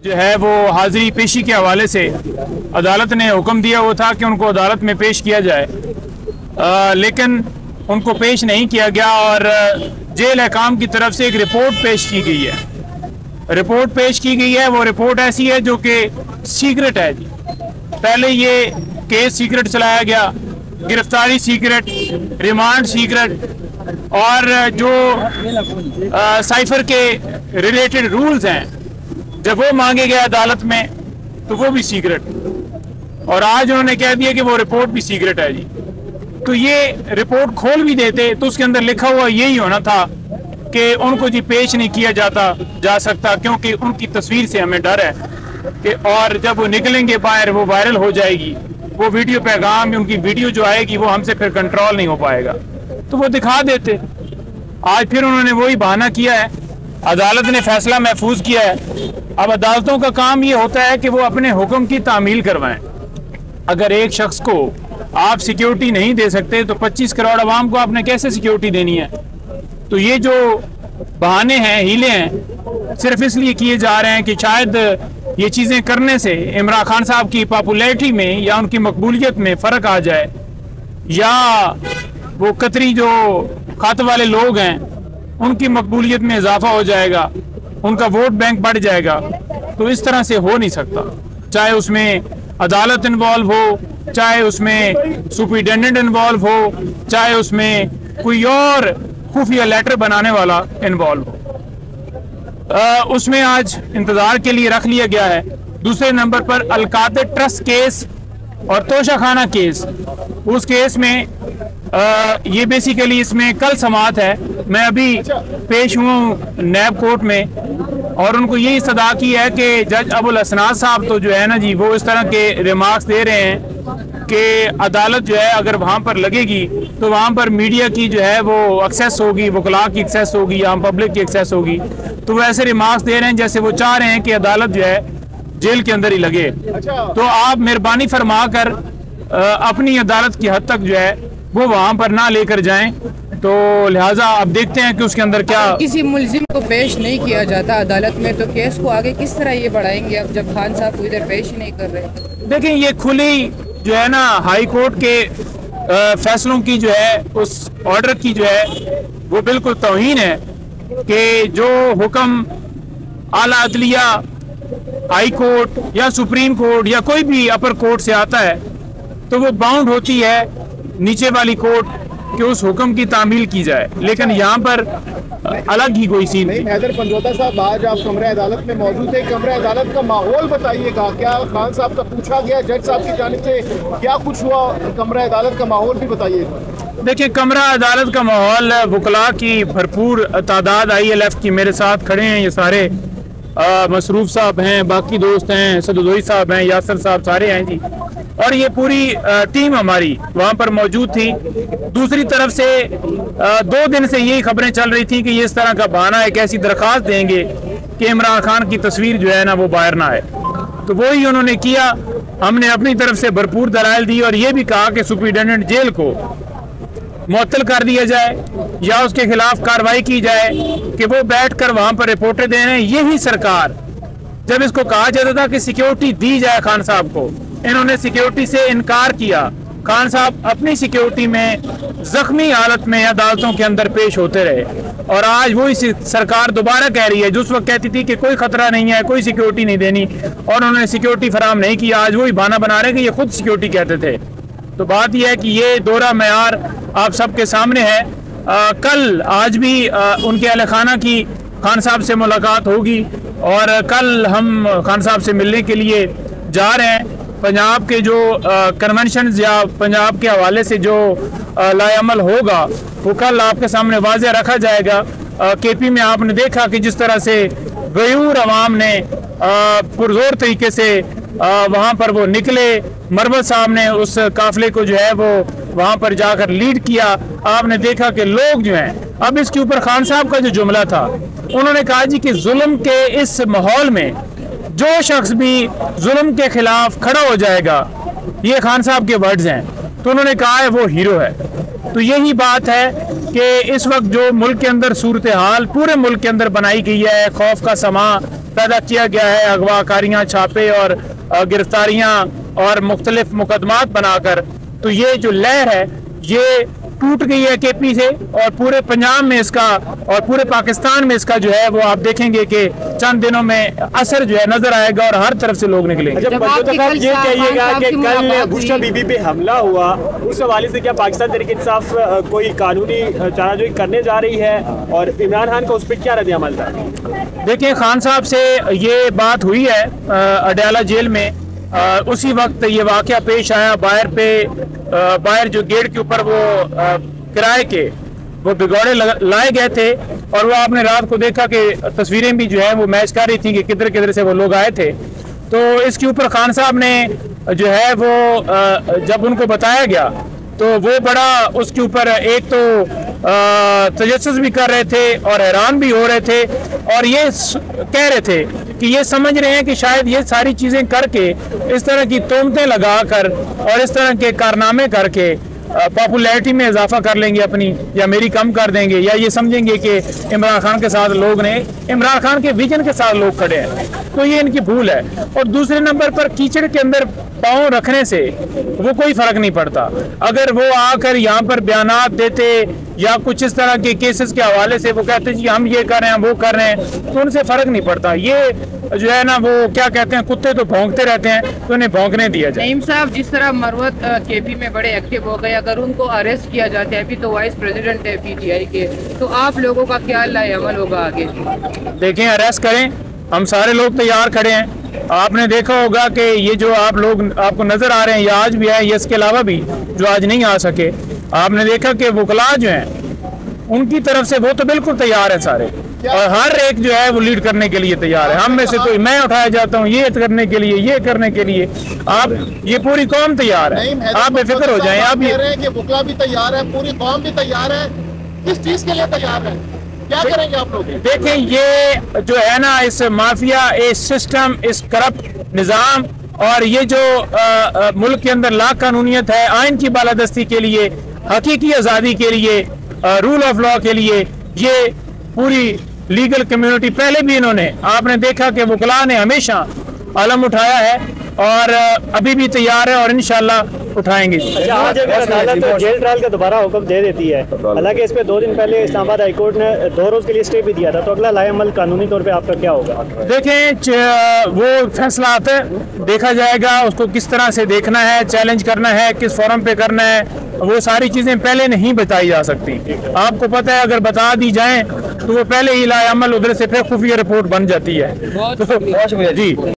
जो है वो हाजिरी पेशी के हवाले से अदालत ने हुक्म दिया वो था कि उनको अदालत में पेश किया जाए, लेकिन उनको पेश नहीं किया गया और जेल हकाम की तरफ से एक रिपोर्ट पेश की गई है। रिपोर्ट पेश की गई है, वो रिपोर्ट ऐसी है जो कि सीक्रेट है जी। पहले ये केस सीक्रेट चलाया गया, गिरफ्तारी सीक्रेट, रिमांड सीक्रेट और जो साइफर के रिलेटेड रूल्स हैं जब वो मांगे गए अदालत में तो वो भी सीक्रेट, और आज उन्होंने कह दिया कि वो रिपोर्ट भी सीक्रेट है जी। तो ये रिपोर्ट खोल भी देते तो उसके अंदर लिखा हुआ यही होना था कि उनको जी पेश नहीं किया जा सकता, क्योंकि उनकी तस्वीर से हमें डर है कि और जब वो निकलेंगे बाहर वो वायरल हो जाएगी, वो वीडियो पैगाम उनकी वीडियो जो आएगी वो हमसे फिर कंट्रोल नहीं हो पाएगा, तो वो दिखा देते। आज फिर उन्होंने वही बहाना किया है, अदालत ने फैसला महफूज किया है। अब अदालतों का काम ये होता है कि वो अपने हुक्म की तामील करवाएं। अगर एक शख्स को आप सिक्योरिटी नहीं दे सकते तो 25 करोड़ अवाम को आपने कैसे सिक्योरिटी देनी है? तो ये जो बहाने हैं, हीले हैं, सिर्फ इसलिए किए जा रहे हैं कि शायद ये चीज़ें करने से इमरान खान साहब की पॉपुलैरिटी में या उनकी मकबूलियत में फ़र्क आ जाए, या वो कतरी जो खत वाले लोग हैं उनकी मकबूलियत में इजाफा हो जाएगा, उनका वोट बैंक बढ़ जाएगा। तो इस तरह से हो नहीं सकता, चाहे उसमें अदालत इन्वॉल्व हो, चाहे उसमें सुपरिटेंडेंट इन्वॉल्व हो, चाहे उसमें कोई और खुफिया लेटर बनाने वाला इन्वॉल्व हो। उसमें आज इंतजार के लिए रख लिया गया है। दूसरे नंबर पर अलकाते ट्रस्ट केस और तोशाखाना केस, उस केस में ये बेसिकली इसमें कल समाअत है। मैं अभी पेश हूँ नैब कोर्ट में और उनको यही सदा की है कि जज अबुल हसनात साहब तो जो है ना जी, वो इस तरह के रिमार्क्स दे रहे हैं कि अदालत जो है अगर वहाँ पर लगेगी तो वहाँ पर मीडिया की जो है वो एक्सेस होगी, वकला की एक्सेस होगी, आम पब्लिक की एक्सेस होगी। तो वो ऐसे रिमार्क्स दे रहे हैं जैसे वो चाह रहे हैं कि अदालत जो है जेल के अंदर ही लगे। तो आप मेहरबानी फरमा कर अपनी अदालत की हद तक जो है वो वहाँ पर ना लेकर जाएं। तो लिहाजा अब देखते हैं कि उसके अंदर क्या, किसी मुलजिम को पेश नहीं किया जाता अदालत में तो केस को आगे किस तरह ये बढ़ाएंगे अब जब खान साहब को इधर पेश ही नहीं कर रहे? देखें, ये खुली जो है ना हाई कोर्ट के फैसलों की जो है, उस ऑर्डर की जो है वो बिल्कुल तौहीन है कि जो हुक्म आला अदलिया, हाई कोर्ट या सुप्रीम कोर्ट या कोई भी अपर कोर्ट से आता है तो वो बाउंड होती है नीचे वाली कोर्ट कि उस हुक्म की तामील की जाए। लेकिन यहाँ पर अलग ही कोई सीन नहीं। हैदर पंजोता साहब, आज आप कमरे अदालत में मौजूद थे, कमरे अदालत का माहौल बताइएगा। क्या खान साहब का पूछा गया जज साहब की जानिब से, क्या कुछ हुआ? कमरे अदालत का माहौल भी बताइएगा। देखिए, कमरा अदालत का माहौल, वकला की भरपूर तादाद ILF की मेरे साथ खड़े हैं, ये सारे मसरूफ साहब हैं, बाकी दोस्त हैं, सदुदोई साहब हैं, यासर साहब, सारे हैं जी। और ये पूरी टीम हमारी वहाँ पर मौजूद थी। दूसरी तरफ से 2 दिन से यही खबरें चल रही थी कि ये इस तरह का बहाना एक ऐसी दरख्वास्त देंगे कि इमरान खान की तस्वीर जो है ना वो बाहर ना आए। तो वही उन्होंने किया। हमने अपनी तरफ से भरपूर दलाइल दी और ये भी कहा कि सुपरिटेंडेंट जेल को मुअत्तल कर दिया जाए या उसके खिलाफ कार्रवाई की जाए कि वो बैठकर वहाँ पर रिपोर्टें दे रहे हैं। यही सरकार, जब इसको कहा जाता था कि सिक्योरिटी दी जाए खान साहब को, इन्होंने सिक्योरिटी से इनकार किया। खान साहब अपनी सिक्योरिटी में जख्मी हालत में अदालतों के अंदर पेश होते रहे और आज वही सरकार दोबारा कह रही है, जो उस वक्त कहती थी कि कोई खतरा नहीं है, कोई सिक्योरिटी नहीं देनी, और उन्होंने सिक्योरिटी फराहम नहीं की। आज वही बहाना बना रहे हैं कि ये खुद सिक्योरिटी कहते थे। तो बात यह है कि ये दोहरा मेयार आप सबके सामने है। कल आज भी उनके अहल खाना की खान साहब से मुलाकात होगी और कल हम खान साहब से मिलने के लिए जा रहे हैं। पंजाब के जो कन्वेंशन या पंजाब के हवाले से जो लाएअमल होगा वो कल आपके सामने वाज़ेह रखा जाएगा। KP में आपने देखा कि जिस तरह से गयूर अवाम ने पुरजोर तरीके से वहाँ पर वो निकले, मरवत साहब ने उस काफिले को जो है वो वहाँ पर जाकर लीड किया। आपने देखा कि लोग जो हैं, अब इसके ऊपर खान साहब का जो जुमला था, उन्होंने कहा जी कि जुल्म के इस माहौल में जो शख्स भी जुल्म के खिलाफ खड़ा हो जाएगा, ये खान साहब के वर्ड्स हैं, तो उन्होंने कहा है वो हीरो है। तो यही बात है कि इस वक्त जो मुल्क के अंदर सूरत हाल पूरे मुल्क के अंदर बनाई गई है, खौफ का समा, पैदा किया गया है, अगवाकारियाँ, छापे और गिरफ्तारियाँ और मुख्तलिफ मुकदमात बनाकर, तो ये जो लहर है ये टूट गई है केपी से, और पूरे पंजाब में इसका और पूरे पाकिस्तान में इसका जो है वो आप देखेंगे कि चंद दिनों में असर जो है नजर आएगा और हर तरफ से लोग निकलेंगे। जब ये कहिएगा कि कल बुशरा बीबी पे हमला हुआ, उस हवाले से क्या पाकिस्तान तहरीक इंसाफ कोई कानूनी चाराजोई करने जा रही है, और इमरान खान का उस पर क्या रद्द-ए-अमल था? देखिए, खान साहब से ये बात हुई है अडयाला जेल में, उसी वक्त ये वाकया पेश आया। बाहर जो गेट के ऊपर वो किराए के वो भिगोड़े लाए गए थे, और वो आपने रात को देखा कि तस्वीरें भी जो है वो मैच कर रही थी कि किधर किधर से वो लोग आए थे। तो इसके ऊपर खान साहब ने जो है वो जब उनको बताया गया तो वो बड़ा उसके ऊपर एक तो तजस्सुस भी कर रहे थे और हैरान भी हो रहे थे, और ये कह रहे थे कि ये समझ रहे हैं कि शायद ये सारी चीज़ें करके, इस तरह की तोहमतें लगाकर और इस तरह के कारनामे करके पॉपुलैरिटी में इजाफा कर लेंगे अपनी, या मेरी कम कर देंगे, या ये समझेंगे कि इमरान खान के साथ लोग ने, इमरान खान के विजन के साथ लोग खड़े हैं। तो ये इनकी भूल है। और दूसरे नंबर पर कीचड़ के अंदर पाँव रखने से वो कोई फर्क नहीं पड़ता। अगर वो आकर यहाँ पर बयानात देते या कुछ इस तरह के केसेस के हवाले से वो कहते हैं जी हम ये कर रहे हैं वो कर रहे हैं, तो उनसे फर्क नहीं पड़ता। ये जो है ना वो क्या कहते हैं, कुत्ते तो भौंकते रहते हैं, तो उन्हें भौंकने दिया जाए। नईम साहब, जिस तरह मरवत केपी में बड़े एक्टिव हो गए, अगर उनको अरेस्ट किया जाता है, अभी तो वाइस प्रेसिडेंट है पीटीआई के, तो आप लोगों का क्या लाएअमल होगा आगे? देखें, अरेस्ट करें, हम सारे लोग तैयार खड़े हैं। आपने देखा होगा कि ये जो आप लोग आपको नजर आ रहे हैं, ये आज भी है, ये इसके अलावा भी जो आज नहीं आ सके, आपने देखा कि वकला जो हैं उनकी तरफ से वो तो बिल्कुल तैयार है सारे, और हर एक जो है वो लीड करने के लिए तैयार है। हम में से कोई, मैं उठाया जाता हूँ ये करने के लिए, ये करने के लिए, आप ये पूरी कौम तैयार है, आप बेफिक्र हो जाएं। आप ये कि वकला भी तैयार है, पूरी कौम भी तैयार है, किस चीज के लिए तैयार है, क्या करेंगे आप लोग? देखें, ये जो है ना, इस माफिया, इस सिस्टम, इस करप्ट निज़ाम, और ये जो मुल्क के अंदर ला कानूनियत है, आइन की बालादस्ती के लिए, हकीकी आज़ादी के लिए, रूल ऑफ लॉ के लिए, ये पूरी लीगल कम्युनिटी, पहले भी इन्होंने, आपने देखा कि वकला ने हमेशा अलम उठाया है और अभी भी तैयार है और इंशाल्लाह उठाएंगे। अच्छा, आज अगर अदालत जेल ट्रायल का दोबारा हुक्म दे देती है, हालांकि इस पे 2 दिन पहले इस्लामाबाद हाईकोर्ट ने 2 रोज के लिए स्टे भी दिया था, तो अगला लाएअमल कानूनी तौर पे आपका क्या होगा? देखें, वो फैसला आता है, देखा जाएगा, उसको किस तरह से देखना है, चैलेंज करना है, किस फोरम पे करना है, वो सारी चीजें पहले नहीं बताई जा सकती। आपको पता है, अगर बता दी जाए तो वो पहले ही लाएअमल उधर से फिर खुफिया रिपोर्ट बन जाती है। तो जी।